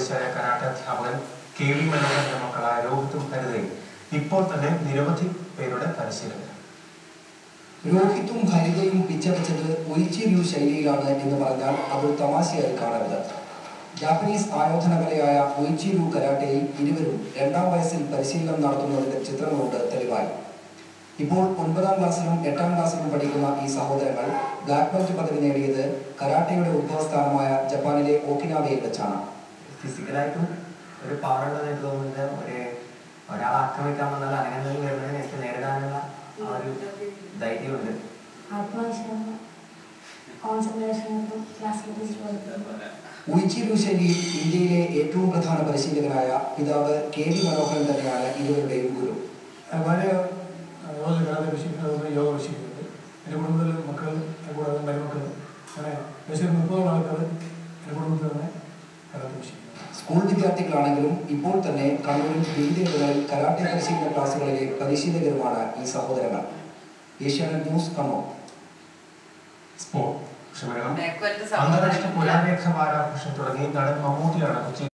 സ്വദേശിയായ കരാട്ടെ അധ്യാപകൻ KV മനോഹരന്റെ മക്കളായ രോഹിത്തും ഹരിതയും ഇപ്പോൾ തന്നെ നിരവധി പേരുടെ പരിശീലനം. രോഹിത്തും ഹരിതയും പിച്ചവെച്ചത് ഉയിച്ചിര്യു ശൈലിയിലാണ് എന്ന് പറഞ്ഞാൽ അത് തമാശയായി കാണരുത്. ജാപ്പനീസ് ആയോധനകലയായ ഉയിച്ചിര്യു കരാട്ടയിൽ ഇരുവരും 2ാം വയസ്സിൽ പരിശീലനം നടത്തുന്നതിന്റെ ചിത്രങ്ങളുണ്ട് തെളിവായി. ഇപ്പോൾ 9ാം ക്ലാസ്സിലും 8ാം ക്ലാസ്സിലും പഠിക്കുന്ന ഈ സഹോദരങ്ങൾ ബ്ലാക്ക് ബെൽറ്റ് പദവി നേടിയത് കരാട്ടയുടെ ഉത്ഭവസ്ഥാനമായ ജപ്പാനിലെ ഓക്കിനാവയിൽ വെച്ചാണ്. ഫിസിക്കലായിട്ടും ഒരു പവർ ഉണ്ടെന്ന് എനിക്ക് തോന്നുന്നത് ഒരാൾ ആക്രമിക്കാൻ വന്നാൽ അങ്ങനെ എന്തെങ്കിലും വരുന്നതിന് എനിക്ക് നേരിടാനുള്ള ആ ഒരു ധൈര്യമുണ്ട്. ഉയിച്ചിര്യു ശൈലിയിൽ ഇന്ത്യയിലെ ഏറ്റവും പ്രധാന പരിശീലകനായ പിതാവ് KV മനോഹരൻ തന്നെയാണ് ഇരുവരുടെയും ഗുരു. കരാട്ടെ പരിശീലിക്കുന്നത് യോഗ പരിശീലിക്കുന്നത് എൻ്റെ കുടുംബത്തിൽ മക്കൾ കൂടാതെ മരുമക്കൾ അങ്ങനെ ഏകദേശം 30 ആൾക്കാർ എൻ്റെ കുടുംബത്തിൽ തന്നെ കരാട്ടെ പരിശീലിക്കുന്നു. സ്കൂൾ വിദ്യാർത്ഥികളാണെങ്കിലും ഇപ്പോൾ തന്നെ കണ്ണൂരിൽ വിവിധയിടങ്ങളിൽ കരാട്ടെ പരിശീലന ക്ലാസുകളിലെ പരിശീലകരുമാണ് ഈ സഹോദരങ്ങൾ. ഏഷ്യാനെറ്റ് ന്യൂസ് കണ്ണൂർ. അന്താരാഷ്ട്ര പുരാരേഖ വാരാഘോഷം തുടങ്ങി നടൻ മമ്മൂട്ടിയാണ്